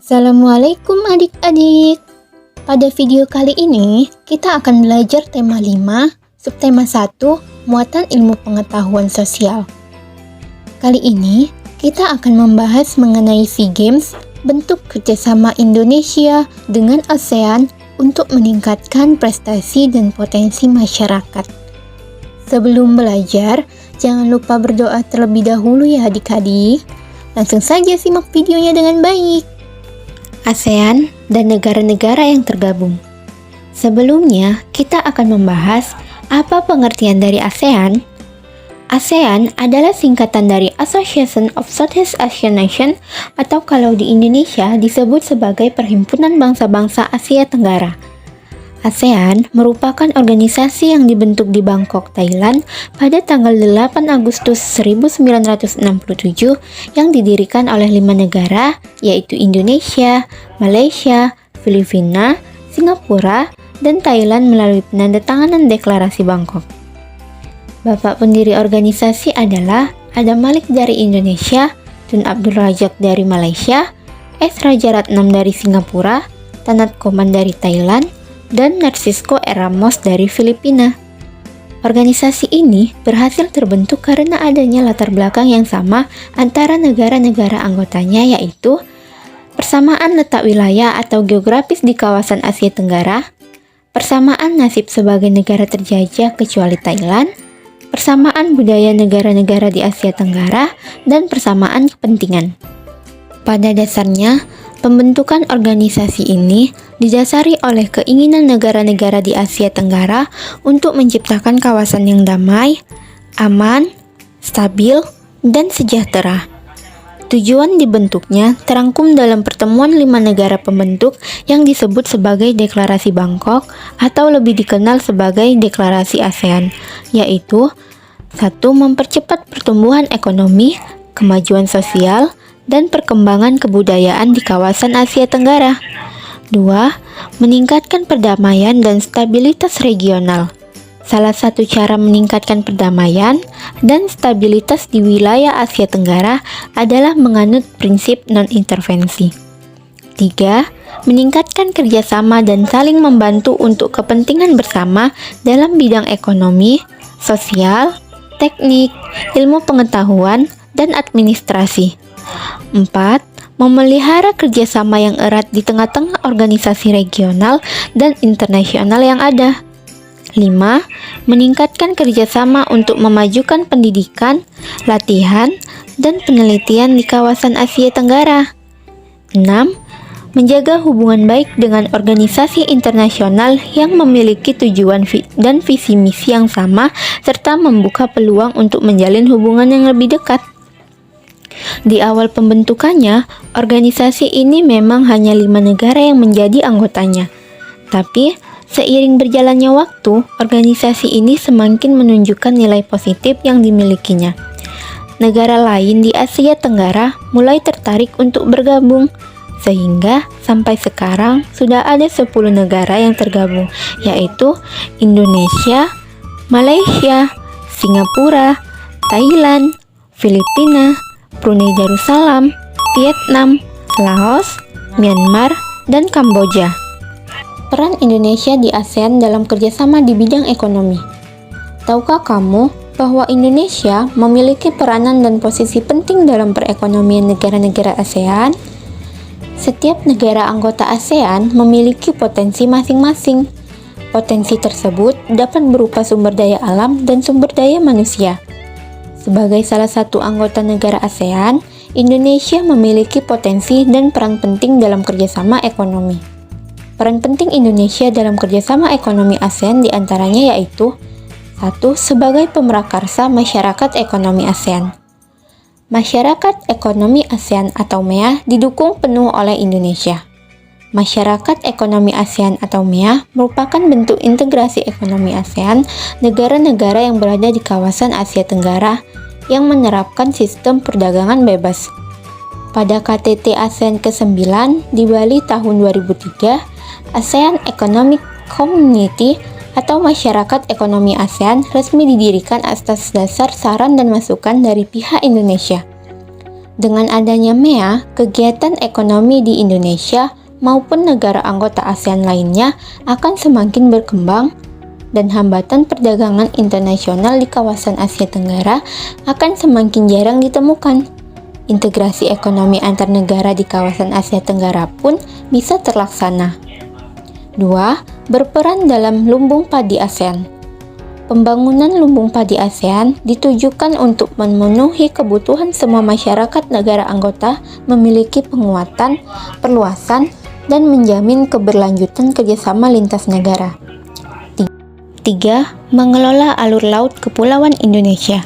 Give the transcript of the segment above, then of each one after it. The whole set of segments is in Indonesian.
Assalamualaikum adik-adik. Pada video kali ini, kita akan belajar tema 5, subtema 1, muatan ilmu pengetahuan sosial. Kali ini, kita akan membahas mengenai SEA Games, bentuk kerjasama Indonesia dengan ASEAN untuk meningkatkan prestasi dan potensi masyarakat. Sebelum belajar, jangan lupa berdoa terlebih dahulu ya adik-adik. Langsung saja simak videonya dengan baik. ASEAN dan negara-negara yang tergabung. Sebelumnya, kita akan membahas apa pengertian dari ASEAN. ASEAN adalah singkatan dari Association of Southeast Asian Nations atau kalau di Indonesia disebut sebagai Perhimpunan Bangsa-Bangsa Asia Tenggara. ASEAN merupakan organisasi yang dibentuk di Bangkok, Thailand pada tanggal 8 Agustus 1967 yang didirikan oleh 5 negara yaitu Indonesia, Malaysia, Filipina, Singapura, dan Thailand melalui penandatanganan Deklarasi Bangkok. Bapak pendiri organisasi adalah Adam Malik dari Indonesia, Tun Abdul Razak dari Malaysia, S. Raja Ratnam dari Singapura, Tanat Koman dari Thailand, dan Narcisco R. Ramos dari Filipina. Organisasi ini berhasil terbentuk karena adanya latar belakang yang sama antara negara-negara anggotanya, yaitu persamaan letak wilayah atau geografis di kawasan Asia Tenggara, persamaan nasib sebagai negara terjajah kecuali Thailand, persamaan budaya negara-negara di Asia Tenggara, dan persamaan kepentingan. Pada dasarnya, pembentukan organisasi ini didasari oleh keinginan negara-negara di Asia Tenggara untuk menciptakan kawasan yang damai, aman, stabil, dan sejahtera. Tujuan dibentuknya terangkum dalam pertemuan 5 negara pembentuk yang disebut sebagai Deklarasi Bangkok atau lebih dikenal sebagai Deklarasi ASEAN, yaitu 1. Mempercepat pertumbuhan ekonomi, kemajuan sosial, dan perkembangan kebudayaan di kawasan Asia Tenggara. 2. Meningkatkan perdamaian dan stabilitas regional. Salah satu cara meningkatkan perdamaian dan stabilitas di wilayah Asia Tenggara adalah menganut prinsip non-intervensi. 3. Meningkatkan kerjasama dan saling membantu untuk kepentingan bersama dalam bidang ekonomi, sosial, teknik, ilmu pengetahuan, dan administrasi. 4. Memelihara kerjasama yang erat di tengah-tengah organisasi regional dan internasional yang ada. 5. Meningkatkan kerjasama untuk memajukan pendidikan, latihan, dan penelitian di kawasan Asia Tenggara. 6. Menjaga hubungan baik dengan organisasi internasional yang memiliki tujuan dan visi misi yang sama serta membuka peluang untuk menjalin hubungan yang lebih dekat. Di awal pembentukannya, organisasi ini memang hanya 5 negara yang menjadi anggotanya. Tapi, seiring berjalannya waktu, organisasi ini semakin menunjukkan nilai positif yang dimilikinya. Negara lain di Asia Tenggara mulai tertarik untuk bergabung, sehingga sampai sekarang sudah ada 10 negara yang tergabung, yaitu Indonesia, Malaysia, Singapura, Thailand, Filipina, Brunei Darussalam, Vietnam, Laos, Myanmar, dan Kamboja. Peran Indonesia di ASEAN dalam kerjasama di bidang ekonomi. Tahukah kamu bahwa Indonesia memiliki peranan dan posisi penting dalam perekonomian negara-negara ASEAN? Setiap negara anggota ASEAN memiliki potensi masing-masing. Potensi tersebut dapat berupa sumber daya alam dan sumber daya manusia. Sebagai salah satu anggota negara ASEAN, Indonesia memiliki potensi dan peran penting dalam kerjasama ekonomi. Peran penting Indonesia dalam kerjasama ekonomi ASEAN diantaranya yaitu 1. Sebagai pemrakarsa masyarakat ekonomi ASEAN. Masyarakat ekonomi ASEAN atau MEA didukung penuh oleh Indonesia. Masyarakat ekonomi ASEAN atau MEA merupakan bentuk integrasi ekonomi ASEAN, negara-negara yang berada di kawasan Asia Tenggara yang menerapkan sistem perdagangan bebas. Pada KTT ASEAN ke-9 di Bali tahun 2003, ASEAN Economic Community atau Masyarakat Ekonomi ASEAN resmi didirikan atas dasar saran dan masukan dari pihak Indonesia. Dengan adanya MEA, kegiatan ekonomi di Indonesia maupun negara anggota ASEAN lainnya akan semakin berkembang dan hambatan perdagangan internasional di kawasan Asia Tenggara akan semakin jarang ditemukan. Integrasi ekonomi antar negara di kawasan Asia Tenggara pun bisa terlaksana. 2. Berperan dalam lumbung padi ASEAN. Pembangunan lumbung padi ASEAN ditujukan untuk memenuhi kebutuhan semua masyarakat negara anggota memiliki penguatan, perluasan, dan menjamin keberlanjutan kerjasama lintas negara. 3. Mengelola alur laut Kepulauan Indonesia.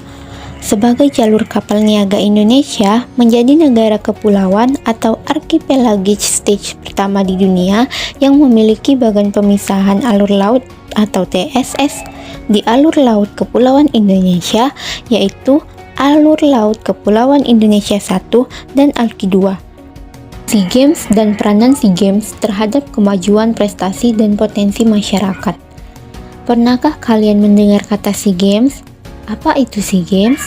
Sebagai jalur kapal niaga Indonesia menjadi negara kepulauan atau archipelagic stage pertama di dunia yang memiliki bagan pemisahan alur laut atau TSS di alur laut Kepulauan Indonesia, yaitu alur laut Kepulauan Indonesia 1 dan ALKI 2. SEA Games dan peranan SEA Games terhadap kemajuan prestasi dan potensi masyarakat. Pernahkah kalian mendengar kata SEA Games? Apa itu SEA Games?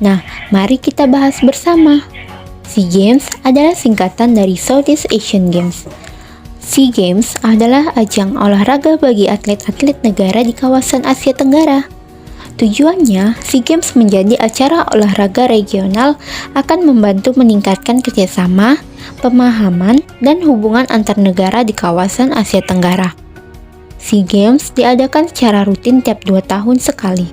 Nah, mari kita bahas bersama. SEA Games adalah singkatan dari Southeast Asian Games. SEA Games adalah ajang olahraga bagi atlet-atlet negara di kawasan Asia Tenggara. Tujuannya, SEA Games menjadi acara olahraga regional akan membantu meningkatkan kerjasama, pemahaman, dan hubungan antar negara di kawasan Asia Tenggara. SEA Games diadakan secara rutin tiap 2 tahun sekali.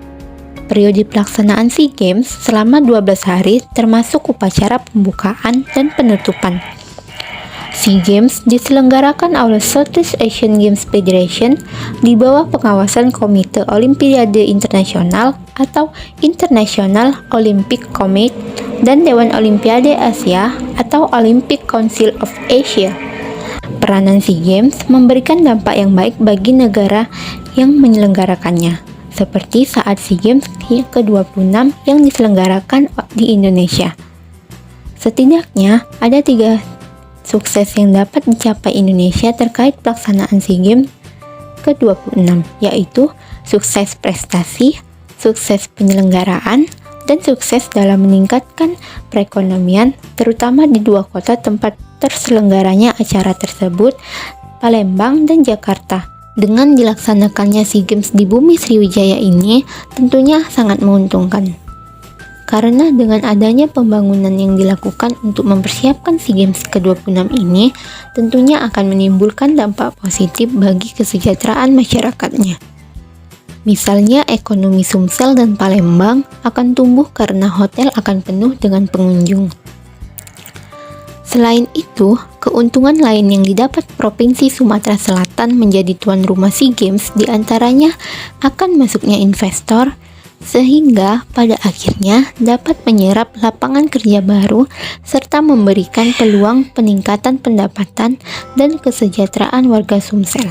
Periode pelaksanaan SEA Games selama 12 hari termasuk upacara pembukaan dan penutupan. SEA Games diselenggarakan oleh Southeast Asian Games Federation di bawah pengawasan Komite Olimpiade Internasional atau International Olympic Committee dan Dewan Olimpiade Asia atau Olympic Council of Asia. Peranan SEA Games memberikan dampak yang baik bagi negara yang menyelenggarakannya, seperti saat SEA Games ke-26 yang diselenggarakan di Indonesia. Setidaknya ada 3 sukses yang dapat dicapai Indonesia terkait pelaksanaan SEA Games ke-26, yaitu sukses prestasi, sukses penyelenggaraan, dan sukses dalam meningkatkan perekonomian, terutama di 2 kota tempat terselenggaranya acara tersebut, Palembang dan Jakarta. Dengan dilaksanakannya SEA Games di Bumi Sriwijaya ini tentunya sangat menguntungkan. Karena dengan adanya pembangunan yang dilakukan untuk mempersiapkan SEA Games ke-26 ini, tentunya akan menimbulkan dampak positif bagi kesejahteraan masyarakatnya. Misalnya ekonomi Sumsel dan Palembang akan tumbuh karena hotel akan penuh dengan pengunjung. Selain itu, keuntungan lain yang didapat Provinsi Sumatera Selatan menjadi tuan rumah SEA Games diantaranya akan masuknya investor, sehingga pada akhirnya dapat menyerap lapangan kerja baru serta memberikan peluang peningkatan pendapatan dan kesejahteraan warga Sumsel.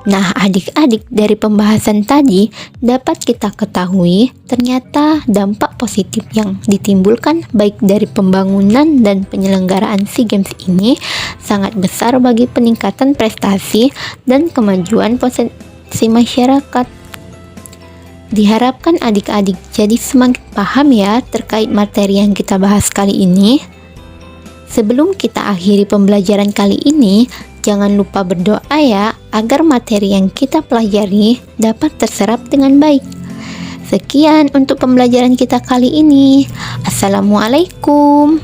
Nah, adik-adik, dari pembahasan tadi dapat kita ketahui ternyata dampak positif yang ditimbulkan baik dari pembangunan dan penyelenggaraan SEA Games ini sangat besar bagi peningkatan prestasi dan kemajuan potensi masyarakat. Diharapkan adik-adik jadi semakin paham ya terkait materi yang kita bahas kali ini. Sebelum kita akhiri pembelajaran kali ini, jangan lupa berdoa ya agar materi yang kita pelajari dapat terserap dengan baik. Sekian untuk pembelajaran kita kali ini. Assalamualaikum.